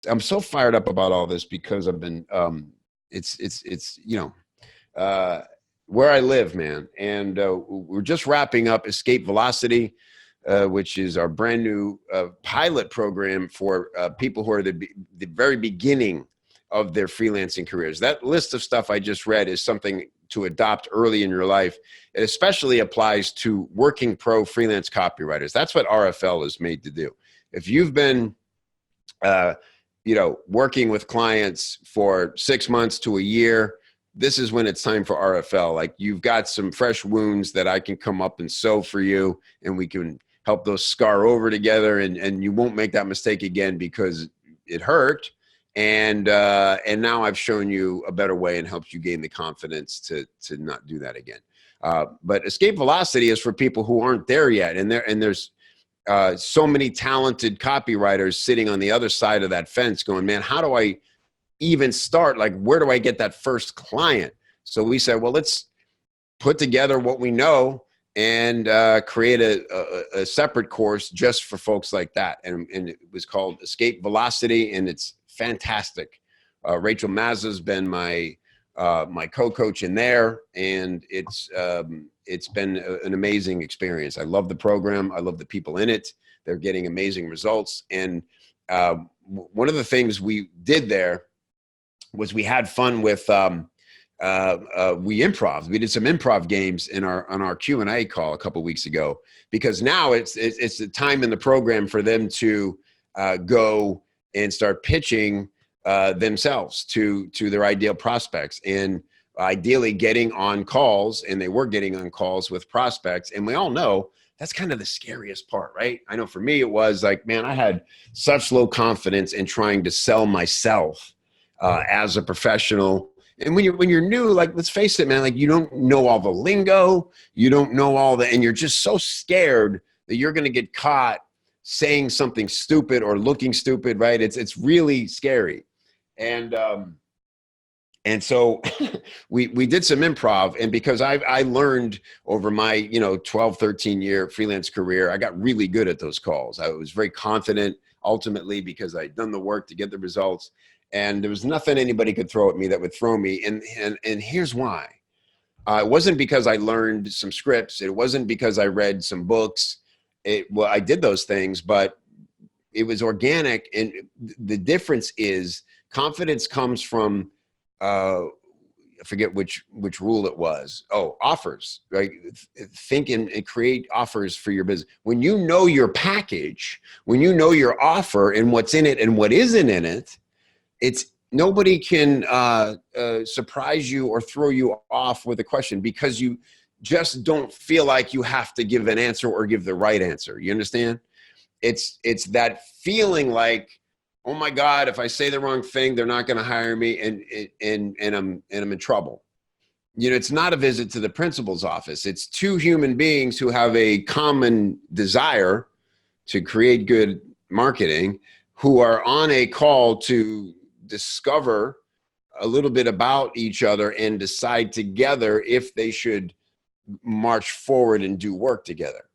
I'm so fired up about all this because I've been, it's, uh, where I live, man. And we're just wrapping up Escape Velocity, which is our brand new pilot program for people who are the very beginning of their freelancing careers. That list of stuff I just read is something to adopt early in your life. It especially applies to working pro freelance copywriters. That's what RFL is made to do. If you've been uh, working with clients for 6 months to a year, this is when it's time for RFL. Like, you've got some fresh wounds that I can come up and sew for you, and we can help those scar over together, and you won't make that mistake again because it hurt. And now I've shown you a better way and helped you gain the confidence to not do that again. But Escape Velocity is for people who aren't there yet, and there's so many talented copywriters sitting on the other side of that fence going, man, how do I even start? Like, where do I get that first client? So we said, well, let's put together what we know and create a separate course just for folks like that. And it was called Escape Velocity, and it's fantastic. Rachel Mazza's been my co-coach in there, and it's been an amazing experience. I love the program. I love the people in it. They're getting amazing results. And one of the things we did there was we had fun with we improv. We did some improv games on our Q&A call a couple of weeks ago, because now it's the time in the program for them to go and start pitching themselves to their ideal prospects, and ideally getting on calls. And they were getting on calls with prospects. And we all know that's kind of the scariest part, right? I know for me, it was like, man, I had such low confidence in trying to sell myself as a professional. And when you're new, like, let's face it, man, like, you don't know all the lingo, you don't know all the, and you're just so scared that you're going to get caught saying something stupid or looking stupid, right? It's really scary. And so we did some improv, and because I learned over my 12, 13 year freelance career, I got really good at those calls. I was very confident ultimately because I'd done the work to get the results, and there was nothing anybody could throw at me that would throw me. And here's why. It wasn't because I learned some scripts. It wasn't because I read some books. Well, I did those things, but it was organic. And the difference is confidence comes from, I forget which rule it was. Oh, offers, right? Think and create offers for your business. When you know your package, when you know your offer and what's in it and what isn't in it, it's nobody can surprise you or throw you off with a question, because you just don't feel like you have to give an answer or give the right answer. You understand? It's that feeling like, oh my God, if I say the wrong thing, they're not going to hire me, and I'm in trouble. It's not a visit to the principal's office. It's two human beings who have a common desire to create good marketing, who are on a call to discover a little bit about each other and decide together if they should march forward and do work together.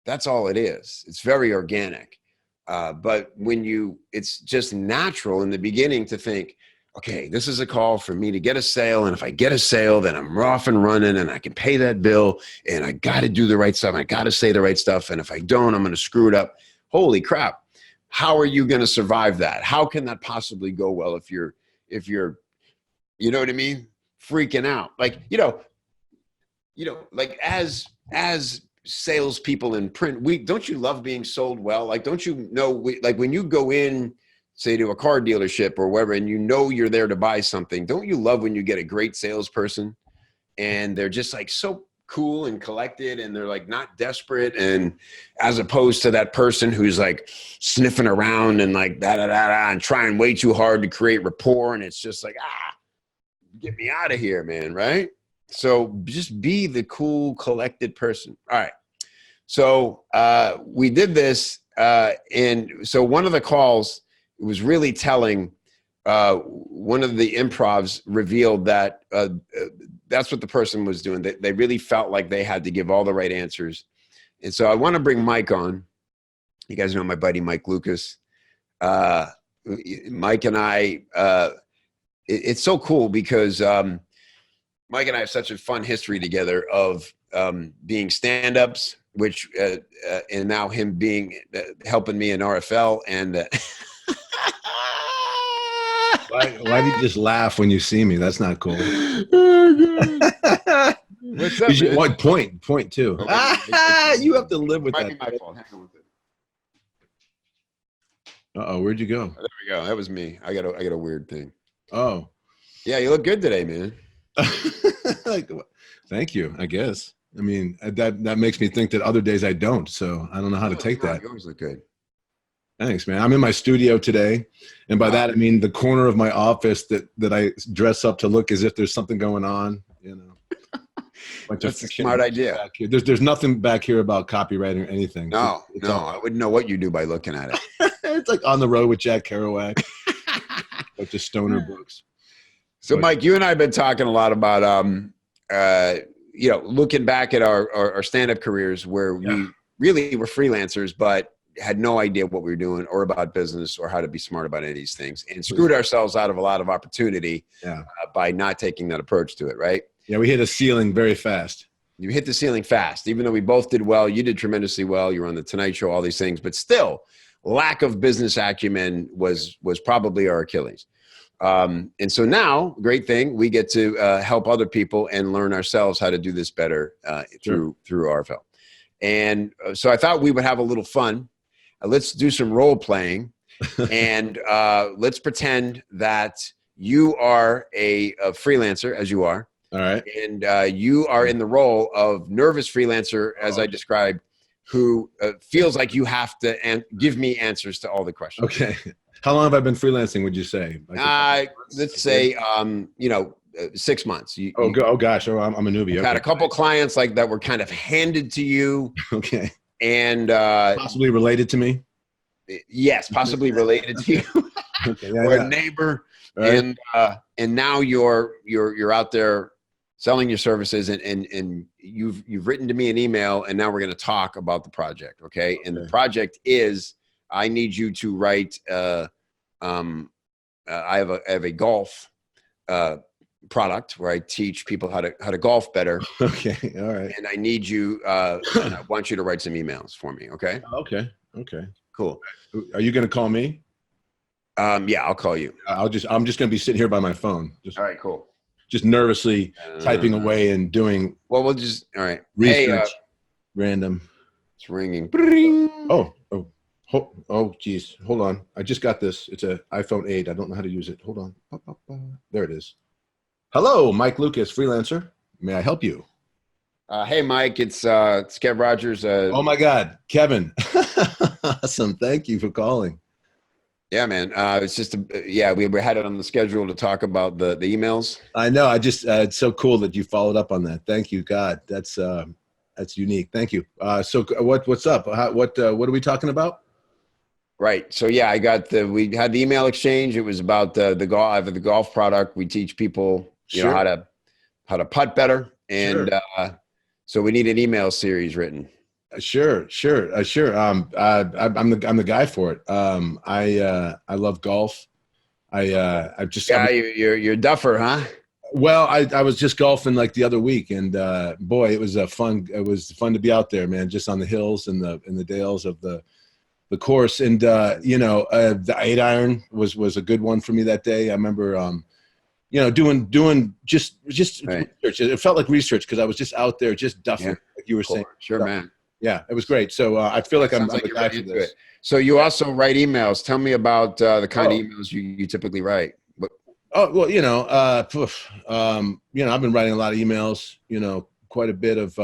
That's all it is. It's very organic. But it's just natural in the beginning to think, okay, this is a call for me to get a sale. And if I get a sale, then I'm off and running and I can pay that bill, and I got to do the right stuff. I got to say the right stuff. And if I don't, I'm going to screw it up. Holy crap. How are you going to survive that? How can that possibly go well if you're, you know what I mean? Freaking out. Like, like as salespeople in print, don't you love being sold well? Like, don't you know, like when you go in, say, to a car dealership or wherever, and you're there to buy something, don't you love when you get a great salesperson and they're just like so cool and collected, and they're like not desperate, and as opposed to that person who's like sniffing around and like and trying way too hard to create rapport, and it's just like, get me out of here, man, right? So just be the cool, collected person. All right. So we did this, and so one of the calls was really telling. One of the improvs revealed that that's what the person was doing. They really felt like they had to give all the right answers. And so I want to bring Mike on. You guys know my buddy Mike Lucas. Mike and I, it's so cool because Mike and I have such a fun history together of being stand-ups, which and now him being helping me in RFL and. Why do you just laugh when you see me? That's not cool. What's up, man? What point too? Okay. You have to live with Might that. be my fault. Hang on with it. Uh-oh, where'd you go? Oh, there we go. That was me. I got a weird thing. Oh. Yeah, you look good today, man. Like, thank you, I guess. I mean, that makes me think that other days I don't, so I don't know how to take that. You always look good. Thanks, man. I'm in my studio today, and by that I mean the corner of my office that I dress up to look as if there's something going on, you know. That's a smart idea. There's nothing back here about copywriting or anything. No, I wouldn't know what you do by looking at it. It's like On the Road with Jack Kerouac, like the stoner books. So, Mike, you and I have been talking a lot about, looking back at our stand-up careers where we really were freelancers, but had no idea what we were doing or about business or how to be smart about any of these things, and screwed ourselves out of a lot of opportunity by not taking that approach to it, right? Yeah, we hit a ceiling very fast. You hit the ceiling fast, even though we both did well. You did tremendously well. You were on the Tonight Show, all these things, but still, lack of business acumen was probably our Achilles. And so now, great thing, we get to help other people and learn ourselves how to do this better through RFL. And so I thought we would have a little fun. Let's do some role playing, and let's pretend that you are a freelancer, as you are. All right. And you are in the role of nervous freelancer, as I described, who feels like you have to give me answers to all the questions. Okay. How long have I been freelancing, would you say? Let's say, 6 months. Gosh. Oh, I'm a newbie. You've had a couple clients like that were kind of handed to you. Okay. And possibly related to me. Yes, possibly related to you. Okay. Or a neighbor. Right. And now you're out there selling your services, and you've written to me an email, and now we're going to talk about the project. Okay. And the project is, I need you to write, I have a golf product where I teach people how to golf better. Okay. All right. And I need you, and I want you to write some emails for me. Okay. Okay. Cool. Are you going to call me? Yeah, I'll call you. I'm just going to be sitting here by my phone. All right, cool. Just nervously typing away and doing. Well, we'll just, all right. Research. Random. It's ringing. Oh, geez. Hold on. I just got this. It's an iPhone 8. I don't know how to use it. Hold on. There it is. Hello, Mike Lucas, freelancer. May I help you? Hey, Mike. It's Kev Rogers. Oh my God, Kevin. Awesome. Thank you for calling. Yeah, man. It's just we had it on the schedule to talk about the emails. I know. It's so cool that you followed up on that. Thank you, God. That's unique. Thank you. So what's up? What are we talking about? Right. So yeah, we had the email exchange. It was about the golf product. We teach people, know, how to putt better. And so we need an email series written. Sure. I'm the guy for it. I love golf. You're a duffer, huh? Well, I was just golfing like the other week, and boy, it was fun to be out there, man, just on the hills and the dales of the course. And the 8-iron was a good one for me that day. I remember doing just right. research. It felt like research because I was just out there just duffing, like you were saying. Sure, man. Yeah, it was great. So I feel like I'm the guy for this. So you also write emails. Tell me about the kind of emails you typically write. Oh, well, I've been writing a lot of emails, quite a bit of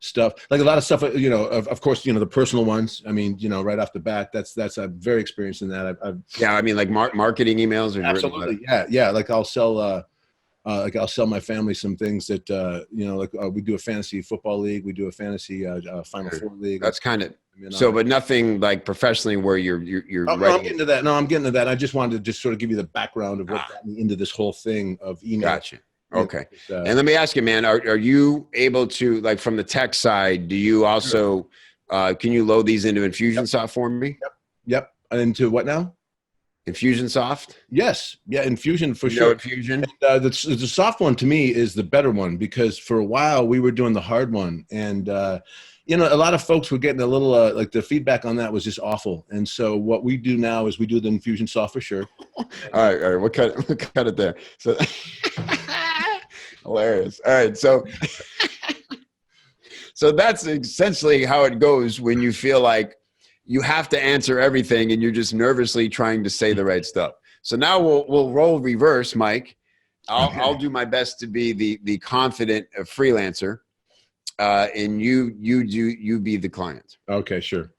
stuff, like a lot of stuff, of course, the personal ones. I mean, right off the bat, that's I'm very experienced in that. I mean, like marketing emails. Absolutely. Yeah. Like I'll sell my family some things that, we do a fantasy football league. We do a fantasy Final Four league. That's kind of but nothing like professionally where you're writing. No, I'm getting to that. I'm getting to that. I just wanted to just sort of give you the background of what got me into this whole thing of email. Gotcha. Okay. And let me ask you, man, are you able to, like, from the tech side, do you also, can you load these into Infusionsoft for me? Yep. And into what now? Infusionsoft? Yes, yeah, Infusion for You know sure. Infusion? The soft one to me is the better one, because for a while we were doing the hard one, and you know, a lot of folks were getting a little like the feedback on that was just awful. And so what we do now is we do the Infusionsoft for sure. All right. We'll cut it there. So hilarious. All right. So that's essentially how it goes when you feel like you have to answer everything and you're just nervously trying to say the right stuff. So now we'll roll reverse, Mike. I'll do my best to be the confident freelancer, and you be the client. Okay, sure.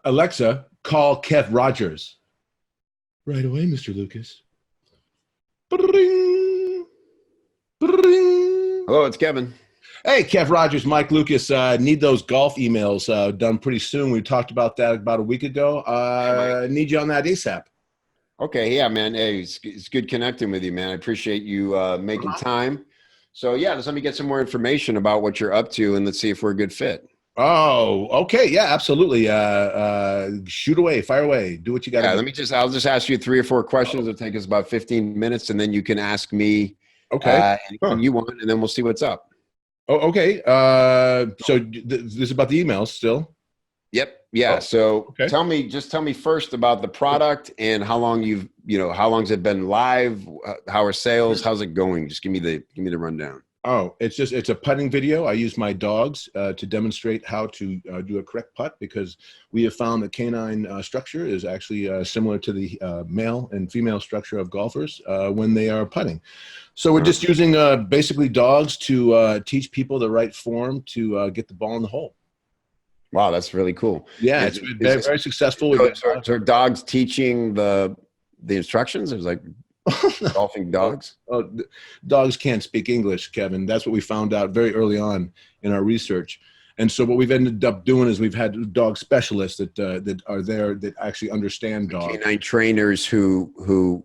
Alexa, call Kev Rogers. Right away, Mr. Lucas. Bring, bring. Hello, it's Kevin. Hey, Kev Rogers, Mike Lucas. Need those golf emails done pretty soon. We talked about that about a week ago. Need you on that ASAP. Okay, yeah, man. Hey, it's good connecting with you, man. I appreciate you making time. So yeah, let me get some more information about what you're up to, and let's see if we're a good fit. Oh, okay. Yeah, absolutely. Shoot away, fire away. Do what you got to do. I'll just ask you 3 or 4 questions. It'll take us about 15 minutes, and then you can ask me anything you want, and then we'll see what's up. Oh, okay. So this is about the emails still? Yep. Yeah. So okay. tell me first about the product and how long how long's it been live? How are sales? How's it going? Just give me the rundown. Oh, it's a putting video. I use my dogs to demonstrate how to do a correct putt, because we have found that canine structure is actually similar to the male and female structure of golfers when they are putting. So we're just using basically dogs to teach people the right form to get the ball in the hole. Wow, that's really cool. Yeah, it's very successful. So are dogs teaching the instructions? There's like golfing dogs? Dogs can't speak English, Kevin. That's what we found out very early on in our research. And so what we've ended up doing is we've had dog specialists that are there that actually understand dogs. Canine trainers who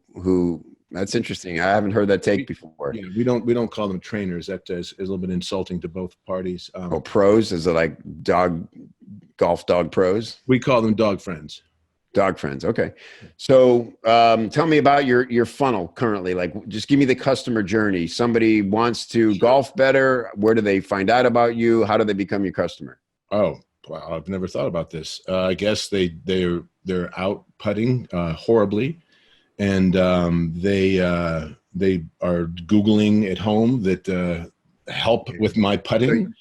that's interesting. I haven't heard that take before. Yeah, we don't call them trainers. That is a little bit insulting to both parties. Pros? Is it like golf dog pros? We call them dog friends. Dog friends. Okay. So tell me about your funnel currently. Like, just give me the customer journey. Somebody wants to golf better. Where do they find out about you? How do they become your customer? Oh, wow. I've never thought about this. I guess they're out putting horribly. And they are Googling at home that help with my putting.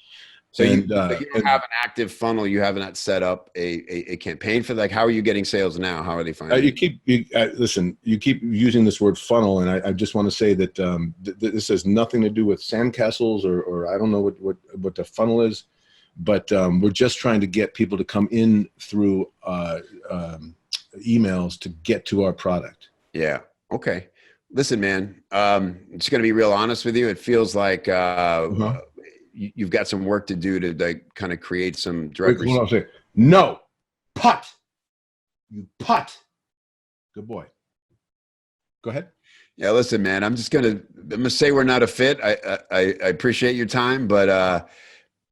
So you don't have an active funnel. You haven't set up a campaign for like, how are you getting sales now? How are they finding listen, you keep using this word funnel. And I just want to say that this has nothing to do with sandcastles or I don't know what the funnel is, but we're just trying to get people to come in through emails to get to our product. Yeah. Okay. Listen, man, I'm just going to be real honest with you. It feels like you've got some work to do to like kind of create some direct. No, putt. You putt. Good boy. Go ahead. Yeah. Listen, man, I'm going to say we're not a fit. I appreciate your time, but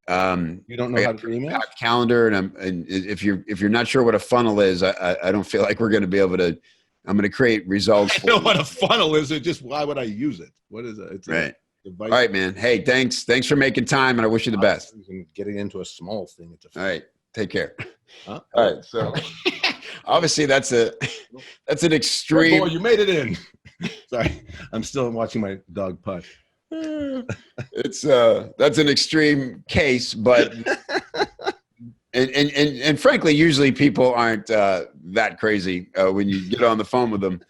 you don't know how to do email calendar. And if you're not sure what a funnel is, I don't feel like we're going to be able to. I'm going to create results. I know what a funnel is. Just why would I use it? What is it? It's right. All right, man. Hey, thanks for making time, and I wish you the best. Getting into a small thing. All right. Take care. Huh? All right. So obviously that's an extreme. Oh, you made it in. Sorry, I'm still watching my dog putt. That's an extreme case, but. And frankly, usually people aren't that crazy when you get on the phone with them.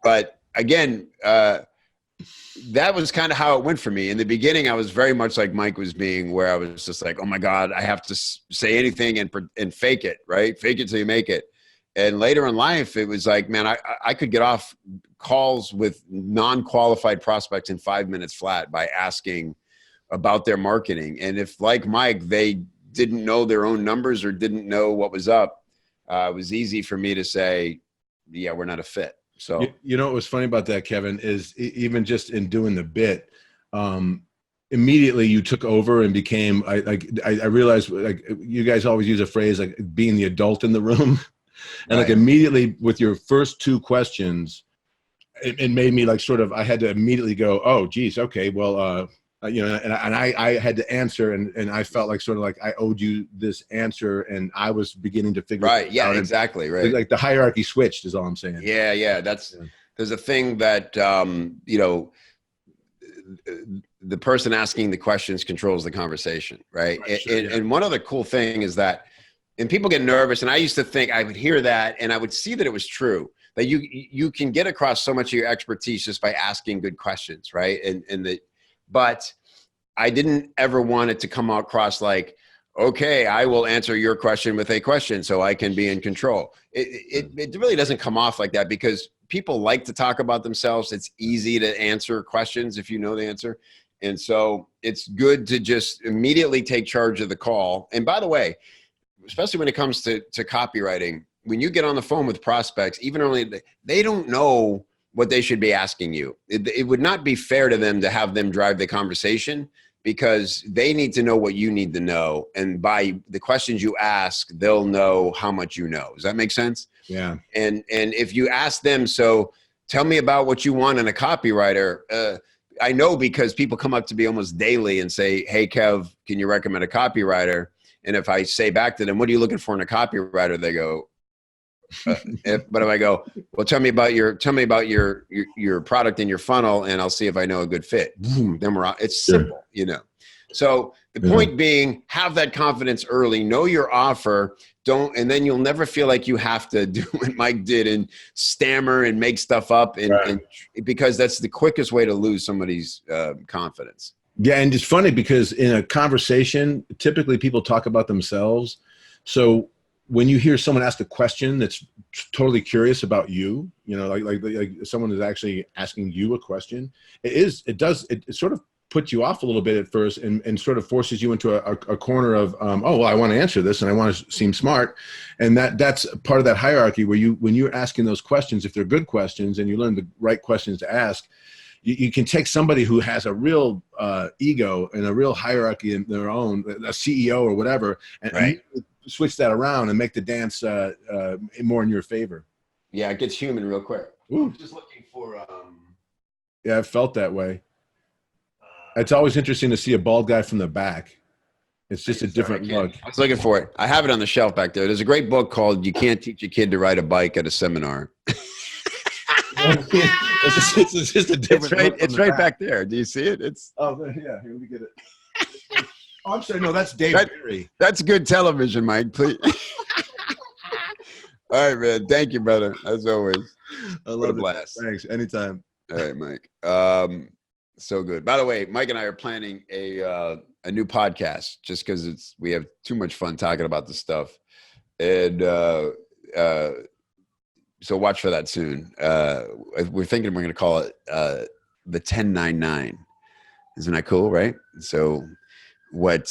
But again, that was kind of how it went for me. In the beginning, I was very much like Mike was being, where I was just like, oh my God, I have to say anything and fake it, right? Fake it till you make it. And later in life, it was like, man, I could get off calls with non-qualified prospects in 5 minutes flat by asking about their marketing. And if, like Mike, they didn't know their own numbers or didn't know what was up, it was easy for me to say, yeah, we're not a fit. So, you know, what was funny about that, Kevin, is even just in doing the bit, immediately you took over and became, I realized, like, you guys always use a phrase like being the adult in the room. And like immediately with your first two questions, it made me like sort of, I had to immediately go, oh geez, okay, well, you know, and I had to answer, and I felt like sort of like I owed you this answer, and I was beginning to figure right. Yeah, out. exactly. Right. Like the hierarchy switched is all I'm saying. Yeah. Yeah. There's a thing that, you know, the person asking the questions controls the conversation. Right. And one other cool thing is that, and people get nervous, and I used to think I would hear that and I would see that it was true, that you can get across so much of your expertise just by asking good questions. Right. But I didn't ever want it to come across like, okay, I will answer your question with a question so I can be in control. It really doesn't come off like that, because people like to talk about themselves. It's easy to answer questions if you know the answer. And so it's good to just immediately take charge of the call. And by the way, especially when it comes to copywriting, when you get on the phone with prospects, even early, they don't know what they should be asking you. It would not be fair to them to have them drive the conversation, because they need to know what you need to know. And by the questions you ask, they'll know how much you know. Does that make sense? Yeah. And if you ask them, so tell me about what you want in a copywriter. I know, because people come up to me almost daily and say, hey, Kev, can you recommend a copywriter? And if I say back to them, what are you looking for in a copywriter? They go, but if I go, well, tell me about your product and your funnel, and I'll see if I know a good fit. Boom, then we're out. It's simple, you know. So the point being, have that confidence early, know your offer, and then you'll never feel like you have to do what Mike did and stammer and make stuff up, and because that's the quickest way to lose somebody's confidence. Yeah, and it's funny because in a conversation, typically people talk about themselves. So when you hear someone ask a question that's totally curious about you, you know, like someone is actually asking you a question, it sort of puts you off a little bit at first, and sort of forces you into a corner of, oh, well, I want to answer this and I want to seem smart. And that's part of that hierarchy where when you're asking those questions, if they're good questions and you learn the right questions to ask, you can take somebody who has a real ego and a real hierarchy in their own, a CEO or whatever, and switch that around and make the dance more in your favor. Yeah, it gets human real quick. Ooh. Just looking for. Yeah, I've felt that way. It's always interesting to see a bald guy from the back. It's just a different look. I was looking for it. I have it on the shelf back there. There's a great book called "You Can't Teach a Kid to Ride a Bike at a Seminar." It's just a different. It's right back there. Do you see it? It's. Oh yeah, here, let me get it. Oh, I'm sorry. No, that's Dave Berry. That's good television, Mike. Please. All right, man. Thank you, brother. As always. I love it. Thanks. Anytime. All right, Mike. So good. By the way, Mike and I are planning a new podcast just because we have too much fun talking about this stuff, and so watch for that soon. We're thinking we're going to call it the 1099. Isn't that cool, right? So what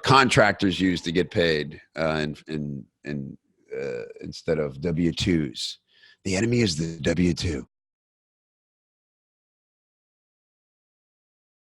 contractors use to get paid instead of W-2s. The enemy is the W-2.